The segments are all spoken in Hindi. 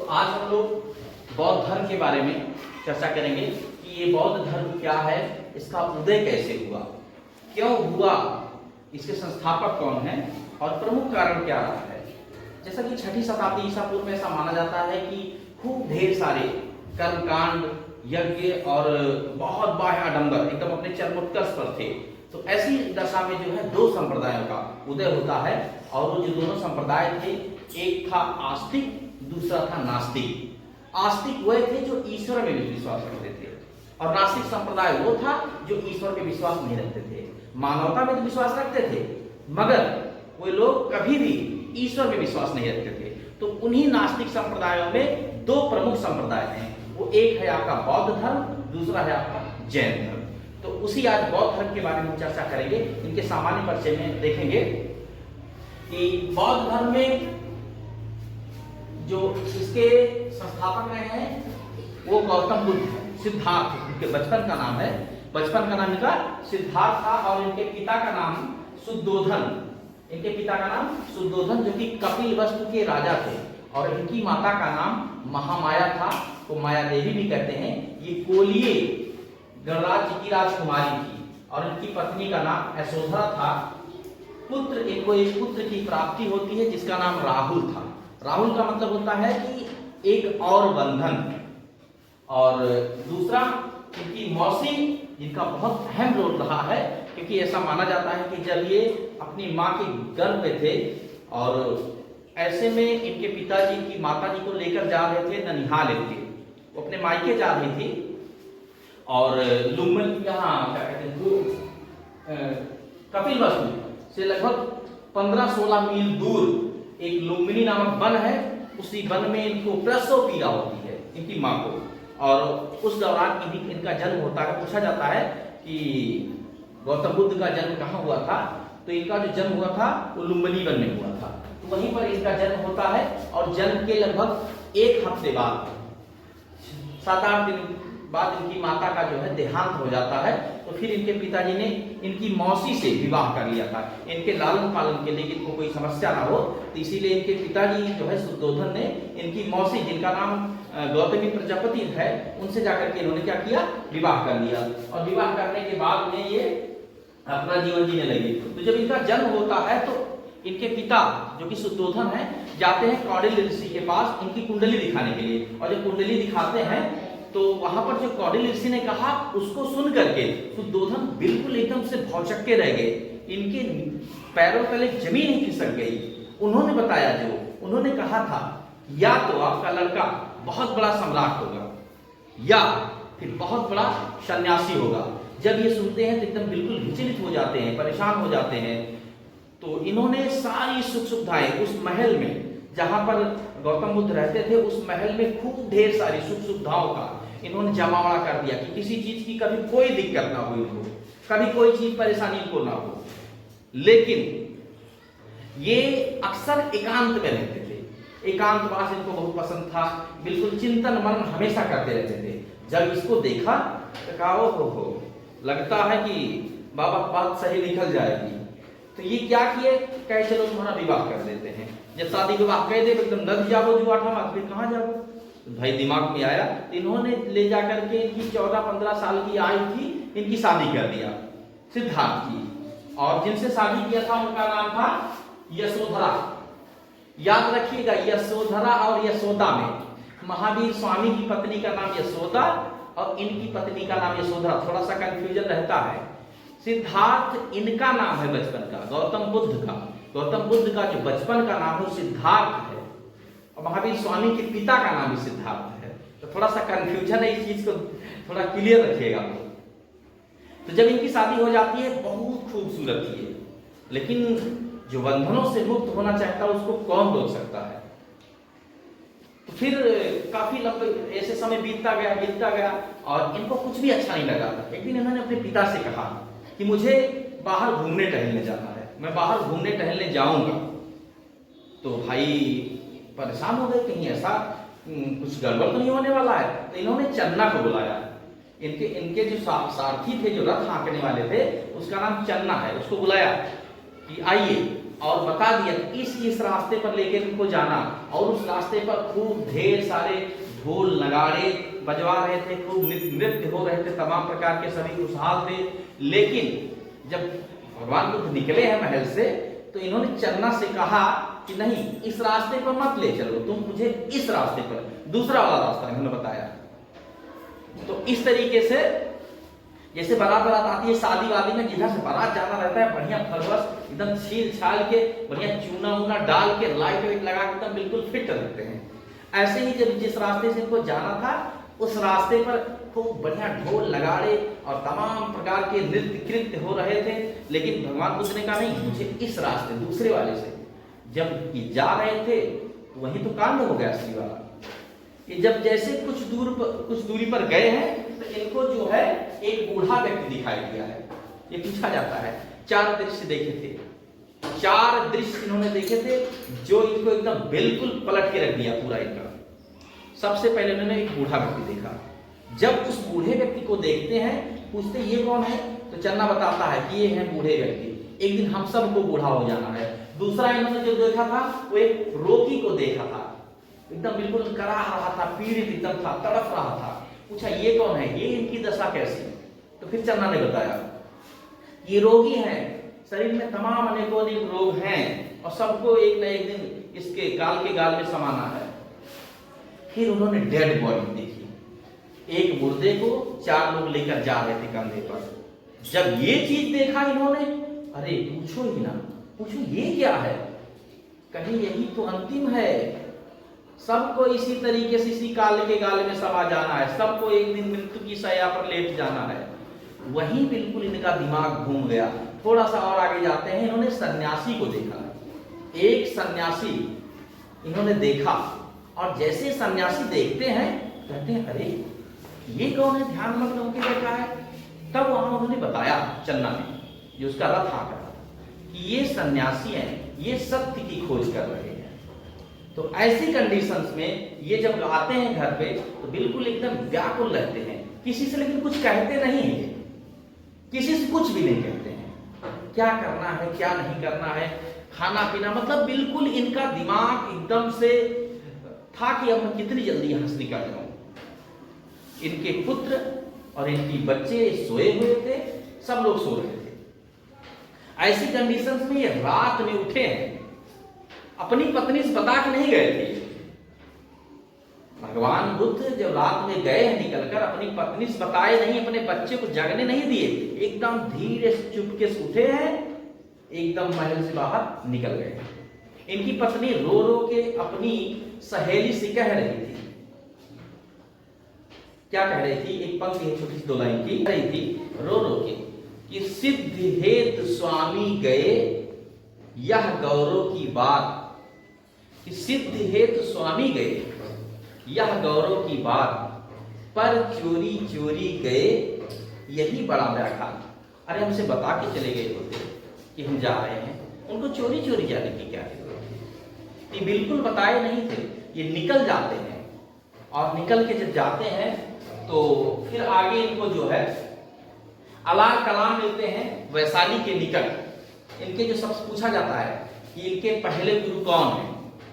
आज हम लोग बौद्ध धर्म के बारे में चर्चा करेंगे कि ये बौद्ध धर्म क्या है, इसका उदय कैसे हुआ, क्यों हुआ, इसके संस्थापक कौन हैं और प्रमुख कारण क्या रहा है। जैसा कि 6वीं शताब्दी ईसा पूर्व में ऐसा माना जाता है कि खूब ढेर सारे कर्मकांड, यज्ञ और बहुत बाह्य आडंबर एकदम अपने चरमोत्कर्ष पर थे। तो ऐसी दशा में जो है दो संप्रदायों का उदय होता है और वो जो दोनों संप्रदाय थे, एक था आस्तिक, दूसरा था नास्तिक। आस्तिक वह थे जो ईश्वर में विश्वास रखते थे और नास्तिक संप्रदाय वो था जो ईश्वर पे विश्वास नहीं रखते थे। मानवता में तो विश्वास रखते थे मगर वे लोग कभी भी ईश्वर में विश्वास नहीं रखते थे। तो उन्हीं नास्तिक संप्रदायों में दो प्रमुख संप्रदाय हैं, वो एक है आपका बौद्ध धर्म, दूसरा है आपका जैन धर्म। तो उसी आज बौद्ध धर्म के बारे में चर्चा करेंगे। इनके सामान्य परिचय में देखेंगे कि बौद्ध धर्म में जो इसके संस्थापक रहे हैं वो गौतम बुद्ध है। सिद्धार्थ इनके बचपन का नाम है, बचपन का नाम इनका सिद्धार्थ था और इनके पिता का नाम शुद्धोधन, इनके पिता का नाम शुद्धोधन जो कि कपिलवस्तु के राजा थे और इनकी माता का नाम महामाया था, को माया देवी भी कहते हैं। ये कोलिये गणराज्य की राजकुमारी थी और इनकी पत्नी का नाम यशोधरा था। पुत्र एक पुत्र की प्राप्ति होती है जिसका नाम राहुल था। राहुल का मतलब होता है कि एक और बंधन। और दूसरा इनकी मौसी, जिनका बहुत अहम रोल रहा है क्योंकि ऐसा माना जाता है कि जब ये अपनी माँ के गर्भ में थे और ऐसे में इनके पिताजी की माताजी को लेकर जा रहे थे ननिहाल के, वो अपने मायके जा रही थी और लुम्बन यहाँ क्या कहते हैं कपिलवस्तु से लगभग 15-16 मील दूर एक लुम्बिनी नामक वन है। उसी वन में इनको प्रसव पीड़ा होती है इनकी माँ को और उस दौरान इनका जन्म होता है। पूछा जाता है कि गौतम बुद्ध का जन्म कहाँ हुआ था, तो इनका जो जन्म हुआ था वो लुम्बिनी वन में हुआ था। तो वहीं पर इनका जन्म होता है और जन्म के लगभग 1 हफ्ते बाद 7-8 दिन बाद इनकी माता का जो है देहांत हो जाता है। तो फिर इनके पिताजी ने इनकी मौसी से विवाह कर लिया था इनके लालन पालन के लिए, इनको कोई समस्या ना हो। तो इसीलिए इनके पिताजी जो है शुद्धोधन ने इनकी मौसी, जिनका नाम गौतमी प्रजापति है, उनसे जाकर के इन्होंने क्या किया, विवाह कर लिया। और विवाह करने के बाद में ये अपना जीवन जीने लगे। तो जब इनका जन्म होता है तो इनके पिता जो कि शुद्धोधन है जाते हैं कौटिल्य ऋषि के पास इनकी कुंडली दिखाने के लिए। और जब कुंडली दिखाते हैं तो वहां पर जो कौटिल्य ऋषि ने कहा उसको सुन करके शुद्धोधन बिल्कुल एकदम से भौचक्के रह गए, इनके पैरों तले जमीन ही खिसक गई। उन्होंने बताया, जो उन्होंने कहा था, या तो आपका लड़का बहुत बड़ा सम्राट होगा या फिर बहुत बड़ा सन्यासी होगा। जब ये सुनते हैं तो एकदम बिल्कुल विचलित हो जाते हैं, परेशान हो जाते हैं। तो इन्होंने सारी सुख सुविधाएं उस महल में जहां पर गौतम बुद्ध रहते थे, उस महल में खूब ढेर सारी सुख सुविधाओं का इन्होंने जमावड़ा कर दिया कि किसी चीज की कभी कोई दिक्कत ना हो इनको, कभी कोई चीज परेशानी इनको ना हो। लेकिन ये अक्सर एकांत में रहते थे, एकांतवास इनको बहुत पसंद था, बिल्कुल चिंतन मनन हमेशा करते रहते थे। जब इसको देखा तो कहा हो लगता है कि बाबा बात सही निकल जाएगी। तो ये क्या किए, कहे चलो तुम्हारा विवाह कर देते हैं। जब शादी विवाह कह दे एकदम लग जाओ जो 8वां, फिर कहाँ जाओ, भाई दिमाग में आया। तो इन्होंने ले जाकर के इनकी 14-15 साल की आयु थी, इनकी शादी कर दिया सिद्धार्थ की। और जिनसे शादी किया था उनका नाम था यशोधरा। याद रखिएगा, यशोधरा और यशोदा में महावीर स्वामी की पत्नी का नाम यशोदा और इनकी पत्नी का नाम यशोधरा, थोड़ा सा कंफ्यूजन रहता है। सिद्धार्थ इनका नाम है बचपन का, गौतम बुद्ध का जो बचपन का नाम है सिद्धार्थ है और महावीर स्वामी के पिता का नाम भी सिद्धार्थ है। तो थोड़ा सा कंफ्यूजन है, इस चीज को थोड़ा क्लियर रखिएगा। तो जब इनकी शादी हो जाती है, बहुत खूबसूरत थी, लेकिन जो बंधनों से मुक्त होना चाहता है उसको कौन रोक सकता है। तो फिर काफी लंबे ऐसे समय बीतता गया और इनको कुछ भी अच्छा नहीं लगा। एक दिन इन्होंने अपने पिता से कहा कि मुझे बाहर घूमने टहलने जाना है, मैं बाहर घूमने टहलने जाऊंगा। तो भाई परेशान हो गए, कहीं ऐसा कुछ गड़बड़ तो नहीं होने वाला है। तो इन्होंने चन्ना को बुलाया। इनके जो सारथी थे, जो रथ हाँकने वाले थे, उसका नाम चन्ना है, उसको बुलाया कि आइए और बता दिया इस रास्ते पर लेकर इनको जाना, और उस रास्ते पर खूब ढेर सारे ढोल नगाड़े बजवा रहे थे, खूब नृत्य हो रहे थे, तमाम प्रकार के सभी खुशहाल थे। लेकिन जब भगवान बुद्ध निकले हैं महल से, तो इन्होंने चन्ना से कहा कि नहीं, इस रास्ते पर मत ले चलो, तुम मुझे इस रास्ते पर, दूसरा वाला रास्ता इन्होंने बताया। तो इस तरीके से जैसे बारात आती है शादी वादी में, जिधर से बारात जाना रहता है, बढ़िया फरवस एकदम छील छाल के, बढ़िया चूना ऊना डाल के, लाइट वाइट लगा के एकदम बिल्कुल फिट रखते हैं। ऐसे ही जब जिस रास्ते से इनको जाना था, उस रास्ते पर खूब बढ़िया ढोल लगाड़े और तमाम प्रकार के नृत्य कृत्य हो रहे थे। लेकिन भगवान बुद्ध ने कहा नहीं, मुझे इस रास्ते दूसरे वाले से। जब ये जा रहे थे तो वही तो कांड हो गया असली वाला। ये जब जैसे कुछ दूरी पर गए हैं, तो इनको जो है एक बूढ़ा व्यक्ति दिखाई दिया है। ये पूछा जाता है 4 दृश्य देखे थे, 4 दृश्य इन्होंने देखे थे जो इनको एकदम बिल्कुल पलट के रख दिया पूरा इनका। सबसे पहले उन्होंने एक बूढ़ा व्यक्ति देखा। जब उस बूढ़े व्यक्ति को देखते हैं, पूछते ये कौन है, तो चन्ना बताता है कि ये है बूढ़े व्यक्ति, एक दिन हम सबको बूढ़ा हो जाना है। दूसरा इन्होंने जो देखा था, वो एक रोगी को देखा था, एकदम बिल्कुल कराह रहा था, पीड़ित एकदम था, तड़प रहा था। पूछा ये कौन है, ये इनकी दशा कैसी? तो फिर चन्ना ने बताया ये रोगी हैं, शरीर में तमाम अनेकों अनेक रोग हैं और सबको एक न एक दिन इसके गाल के गाल में समाना है। फिर उन्होंने डेड बॉडी देखी, एक मुर्दे को 4 लोग लेकर जा रहे थे कंधे पर। जब ये चीज देखा इन्होंने, अरे पूछो ही ना, पूछो ये क्या है, कहीं यही तो अंतिम है, सबको इसी तरीके से इसी काल के गाल में समा जाना है, सबको एक दिन मृत्यु की शैया पर लेट जाना है। वही बिल्कुल इनका दिमाग घूम गया। थोड़ा सा और आगे जाते हैं, इन्होंने सन्यासी को देखा, एक सन्यासी इन्होंने देखा, और जैसे सन्यासी देखते हैं कहते हैं अरे ये कौन है, ध्यान मग्न होकर बैठा है। तब वहां उन्होंने बताया चन्ना ने, जो उसका रथ आकर, कि ये सन्यासी हैं, ये सत्य की खोज कर रहे हैं। तो ऐसी कंडीशंस में ये जब आते हैं घर पे, तो बिल्कुल एकदम व्याकुल रहते हैं, किसी से लेकिन कुछ कहते नहीं हैं, किसी से कुछ भी नहीं कहते हैं, क्या करना है क्या नहीं करना है, खाना पीना, मतलब बिल्कुल इनका दिमाग एकदम से था कि अब मैं कितनी जल्दी यहां से निकल जाऊं। इनके पुत्र और इनकी बच्चे सोए हुए थे, सब लोग सो रहे थे। ऐसी कंडीशंस में ये रात में उठे हैं, अपनी पत्नी से बता के नहीं गए थे। भगवान बुद्ध जब रात में गए हैं निकलकर, अपनी पत्नी से बताए नहीं, अपने बच्चे को जगने नहीं दिए, एकदम धीरे से चुपके से उठे हैं, एकदम महल से बाहर निकल गए। इनकी पत्नी रो रो के अपनी सहेली से कह रही थी, क्या कह रही थी, एक पंक्ति है छोटी सी 2 लाइन की, कह रही थी रो रो के कि सिद्ध हेतु स्वामी गए यह गौरव की बात, कि सिद्ध हेतु स्वामी गए यह गौरव की बात, पर चोरी चोरी गए यही बड़ा व्याख्यान। अरे हमसे बता के चले गए होते कि हम जा रहे हैं, उनको चोरी चोरी जाने की क्या जरूरत है। ये बिल्कुल बताए नहीं थे, ये निकल जाते हैं, और निकल के जब जाते हैं तो फिर आगे इनको जो है अलार कलाम मिलते हैं वैशाली के निकट। इनके जो सबसे पूछा जाता है कि इनके पहले गुरु कौन है,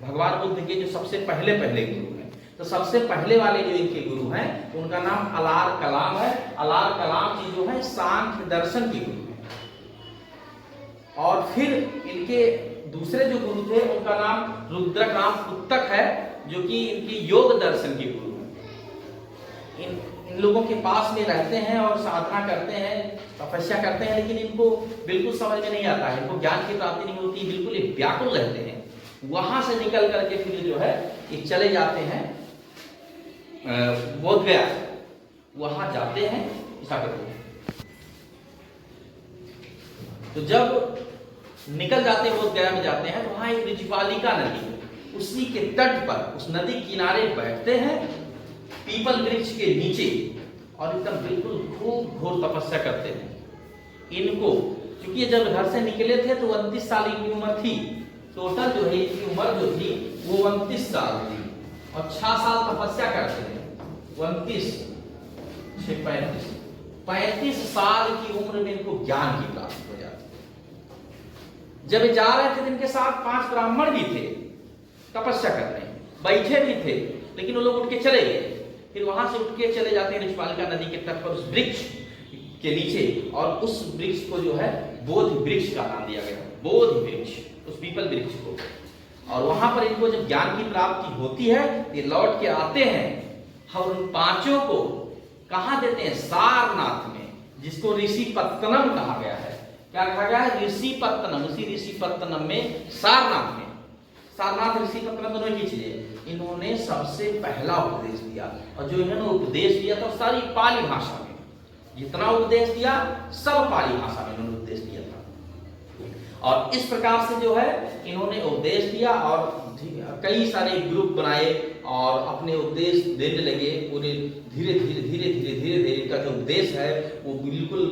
भगवान बुद्ध के जो सबसे पहले गुरु हैं, तो सबसे पहले वाले जो इनके गुरु हैं उनका नाम अलार कलाम है। अलार कलाम जी जो है सांख्य दर्शन के गुरु हैं। और फिर इनके दूसरे जो गुरु थे उनका नाम रुद्रकाम पुस्तक है, जो कि इनकी योग दर्शन के गुरु हैं। इन लोगों के पास में रहते हैं और साधना करते हैं, तपस्या करते हैं, लेकिन इनको बिल्कुल समझ में नहीं आता है, इनको ज्ञान की प्राप्ति नहीं होती, बिल्कुल व्याकुल रहते हैं। वहां से निकल करके फिर जो है ये चले जाते हैं बोध गया, वहां जाते हैं ऐसा करते हैं। तो जब निकल जाते हैं बोध गया में जाते हैं, तो वहां एक ऋजुपालिका नदी है, उसी के तट पर उस नदी किनारे बैठते हैं पीपल वृक्ष के नीचे, और एकदम बिल्कुल खूब घोर तपस्या करते हैं। इनको क्योंकि ये जब घर से निकले थे तो 29 साल की उम्र थी, टोटल जो है इनकी उम्र जो थी वो 29 साल थी, और 6 साल तपस्या करते हैं। 29 6 35 साल की उम्र में इनको ज्ञान की प्राप्ति हो जाती है। जब ये जा रहे थे तो इनके साथ 5 ब्राह्मण भी थे तपस्या करने, बैठे भी थे, लेकिन वो लोग उठ के चले गए। फिर वहां से उठ के चले जाते हैं ऋषिपालिका नदी के तट पर उस वृक्ष के नीचे, और उस वृक्ष को जो है बोधि वृक्ष का नाम दिया गया, बोधि वृक्ष, उस पीपल वृक्ष को। और वहां पर इनको जब ज्ञान की प्राप्ति होती है ये लौट के आते हैं और उन 5 को कहाँ देते हैं? सारनाथ में, जिसको ऋषिपत्तनम कहा गया है। क्या कहा गया है? ऋषिपत्तनम। उसी ऋषिपत्तनम में, सारनाथ में, सारनाथ ऋषिपत्तनम दोनों की चीजें, इन्होंने सबसे पहला उपदेश दिया। और जो इन्होंने उपदेश दिया था सारी पाली भाषा में, जितना उपदेश दिया सब पाली भाषा में इन्होंने उपदेश दिया था। और इस प्रकार से जो है इन्होंने उपदेश दिया और कई सारे ग्रुप बनाए और अपने उपदेश देने लगे। पूरे धीरे धीरे इनका जो उपदेश है वो बिल्कुल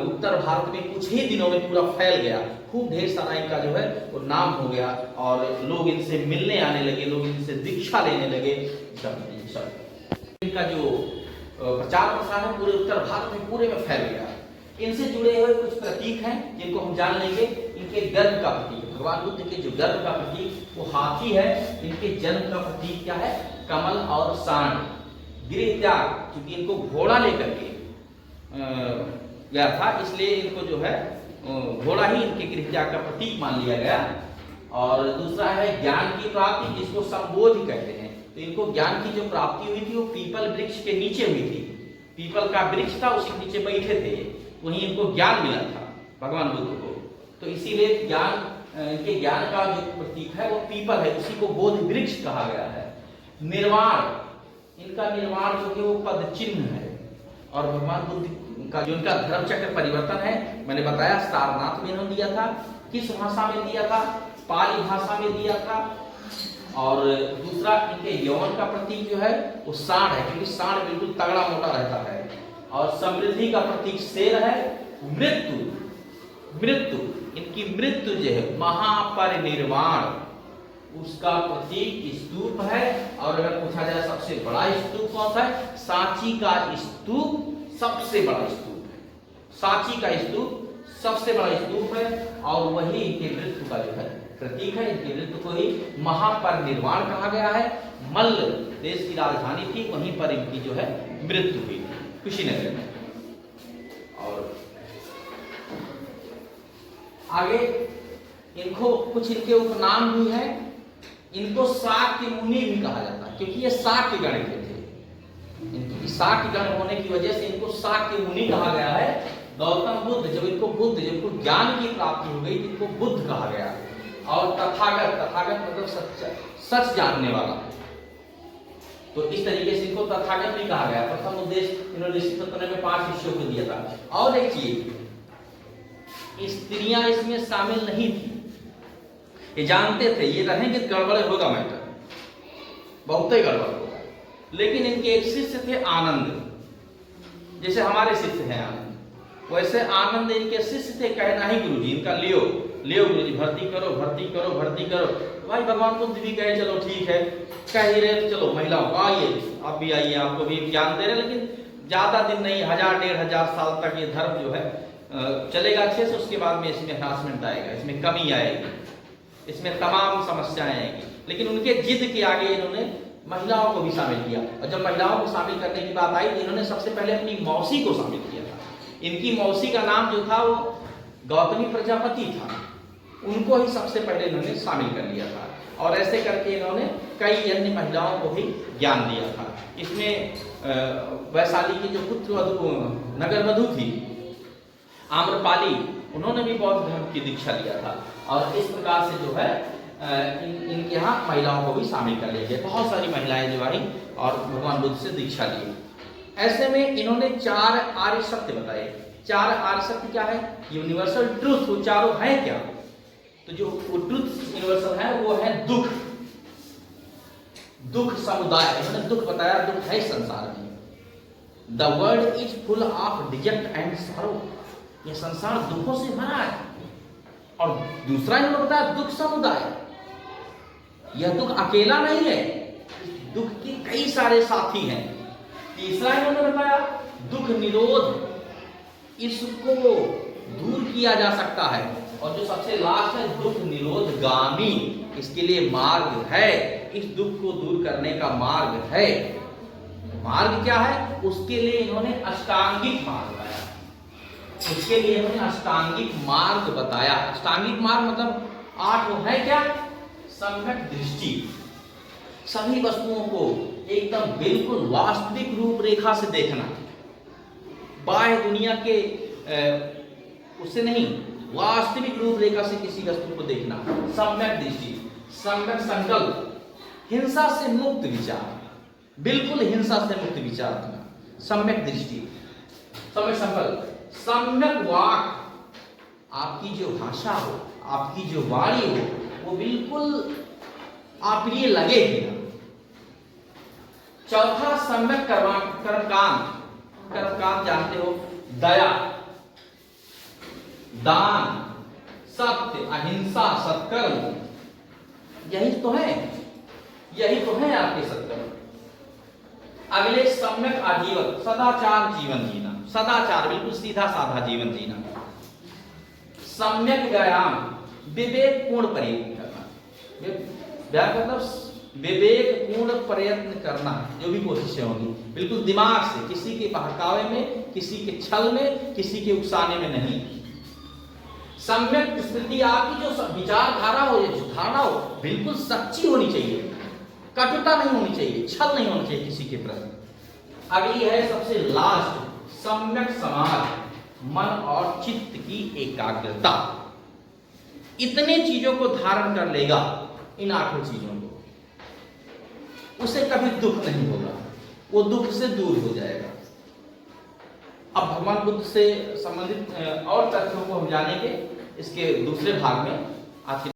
उत्तर भारत में कुछ ही दिनों में पूरा फैल गया। खूब ढेर सारा इनका जो है वो नाम हो गया और लोग इनसे मिलने आने लगे, लोग इनसे दीक्षा लेने लगे। इनका जो प्रचार प्रसार है पूरे उत्तर भारत में पूरे में फैल गया। इनसे जुड़े हुए कुछ प्रतीक हैं जिनको हम जान लेंगे। इनके गर्भ का प्रतीक, भगवान बुद्ध के जो गर्भ का प्रतीक वो हाथी है। इनके जन्म का प्रतीक क्या है? कमल और सांड। गृह त्याग, क्योंकि इनको घोड़ा लेकर के गया था, इसलिए इनको जो है घोड़ा ही इनके गृह त्याग का प्रतीक मान लिया गया। और दूसरा है ज्ञान की प्राप्ति, जिसको संबोधि कहते हैं। तो इनको ज्ञान की जो प्राप्ति हुई थी वो पीपल वृक्ष के नीचे हुई थी। पीपल का वृक्ष था, उसके नीचे बैठे थे, वहीं इनको ज्ञान मिला था भगवान बुद्ध को। तो इसीलिए ज्ञान, इनके ज्ञान का जो प्रतीक है वो पीपल है, उसी को बोधि वृक्ष कहा गया है। निर्वाण, इनका निर्वाण जो कि वो पद चिन्ह है। और भगवान बुद्ध का जो इनका धर्म चक्र परिवर्तन है, मैंने बताया सारनाथ में इन्होंने दिया था। किस भाषा में दिया था? पाली भाषा में दिया था। और दूसरा इनके यौवन का प्रतीक जो है वो सांड है, क्योंकि सांड बिल्कुल तगड़ा मोटा रहता है। और समृद्धि का प्रतीक शेर है। मृत्यु, इनकी मृत्यु जो है महापरिनिर्वाण, उसका प्रतीक स्तूप है। और अगर पूछा जाए सबसे बड़ा स्तूप कौन सा है? सांची का स्तूप सबसे बड़ा स्तूप है। सांची का स्तूप सबसे बड़ा स्तूप है और वही इनके मृत्यु का जो है प्रतीक है। इनकी मृत्यु को ही महापरिनिर्वाण कहा गया है। मल्ल देश की राजधानी थी, वहीं पर इनकी जो है मृत्यु हुई कुशीनगर में। और आगे इनको कुछ इनके उपनाम भी है। इनको शाक्य मुनि भी कहा जाता है, क्योंकि ये शाक्य गण के थे। इनकी शाक्य गण होने की वजह से इनको शाक्य मुनि कहा गया है। गौतम बुद्ध, जब इनको ज्ञान की प्राप्ति हो गई तो इनको बुद्ध कहा गया। और तथागत मतलब सच जानने वाला। तो इस तरीके से इनको तथागत भी कहा गया। प्रथम उद्देश्य इन्होंने ऋषिपत्तनम में 5 शिष्यों को दिया था। और एक चीज, स्त्रियां इसमें शामिल नहीं थी। ये जानते थे ये रहेंगे गड़बड़ होगा, मैटर बहुत ही गड़बड़ होगा। लेकिन इनके एक शिष्य थे आनंद, जैसे हमारे शिष्य हैं आनंद, वैसे आनंद इनके शिष्य थे। कहना ही गुरु जी इनका लियो गुरु जी, भर्ती करो। भाई भगवान बुद्ध भी कहे चलो ठीक है, कह ही रहे चलो महिलाओं को आइए, आप भी आइए, आपको भी ज्ञान दे रहे। लेकिन ज्यादा दिन नहीं, 1000-1500 साल तक ये धर्म जो है चलेगा अच्छे से। उसके बाद में इसमें हरासमेंट आएगा, इसमें कमी आएगी, इसमें तमाम समस्याएं आएगी। लेकिन उनके जिद के आगे इन्होंने महिलाओं को भी शामिल किया। और जब महिलाओं को शामिल करने की बात आई तो इन्होंने सबसे पहले अपनी मौसी को शामिल किया था। इनकी मौसी का नाम जो था वो गौतमी प्रजापति था, उनको ही सबसे पहले इन्होंने शामिल कर लिया था। और ऐसे करके इन्होंने कई अन्य महिलाओं को भी ज्ञान दिया था। इसमें वैशाली की जो पुत्र नगर वधु थी आम्रपाली, उन्होंने भी बौद्ध धर्म की दीक्षा लिया था। और इस प्रकार से जो है इनके यहाँ महिलाओं को भी शामिल कर लिया गया। बहुत सारी महिलाएं जो आई और भगवान बुद्ध से दीक्षा ली। ऐसे में इन्होंने 4 आर्य सत्य बताए। 4 आर्य सत्य क्या है? Universal truth. वो चारों है क्या? तो जो ट्रूथ यूनिवर्सल है वो है दुख समुदाय। इन्होंने दुख बताया, दुख है संसार में। The world is full of deject and sorrow. ये संसार दुखों से भरा है। और दूसरा इन्होंने बताया दुख समुदाय। यह दुख अकेला नहीं है, दुख के कई सारे साथी हैं। तीसरा इन्होंने बताया दुख निरोध, इसको दूर किया जा सकता है। और जो सबसे लास्ट है दुख निरोधगामी, इसके लिए मार्ग है, इस दुख को दूर करने का मार्ग है। मार्ग क्या है? उसके लिए इन्होंने अष्टांगिक मार्ग बताया। उसके लिए इन्होंने अष्टांगिक मार्ग बताया। अष्टांगिक मार्ग मतलब 8 है क्या? सम्यक दृष्टि, सभी वस्तुओं को एकदम बिल्कुल वास्तविक रूपरेखा से देखना, बाह्य दुनिया के उससे नहीं, वास्तविक रूपरेखा से किसी वस्तु को देखना। सम्यक दृष्टि, सम्यक संकल्प, हिंसा से मुक्त विचार, बिल्कुल हिंसा से मुक्त विचार रखना, सम्यक दृष्टि, सम्यक संकल्प, सम्यक वाक, आपकी जो भाषा हो, आपकी जो वाणी हो, वो बिल्कुल आप लिए लगे ही ना। चौथा सम्यक कर्मकांड, कर्मकांड जानते हो, दया, दान, सत्य, अहिंसा, सत्कर्म, यही तो है, यही तो है आपके सत्कर्म। अगले सम्यक आजीवन, सदाचार जीवन जीना, सदाचार बिल्कुल सीधा साधा जीवन जीना। सम्यक व्यायाम, विवेकपूर्ण प्रयत्न करना, व्यायाम मतलब विवेकपूर्ण प्रयत्न करना, जो भी कोशिशें होंगी बिल्कुल दिमाग से, किसी के बहकावे में, किसी के छल में, किसी के उकसाने में नहीं। सम्यक स्थिति, आपकी जो विचारधारा हो, जो धारणा हो, बिल्कुल सच्ची होनी चाहिए, कटुता नहीं होनी चाहिए, छल नहीं होना चाहिए किसी के प्रति। अगली है सबसे लास्ट, सम्यक समाज, मन और चित्त की एकाग्रता। इतने चीजों को धारण कर लेगा, इन 8 चीजों को, उसे कभी दुख नहीं होगा, वो दुख से दूर हो जाएगा। अब भगवान बुद्ध से संबंधित और तथ्यों को हम जानेंगे इसके दूसरे भाग में। आज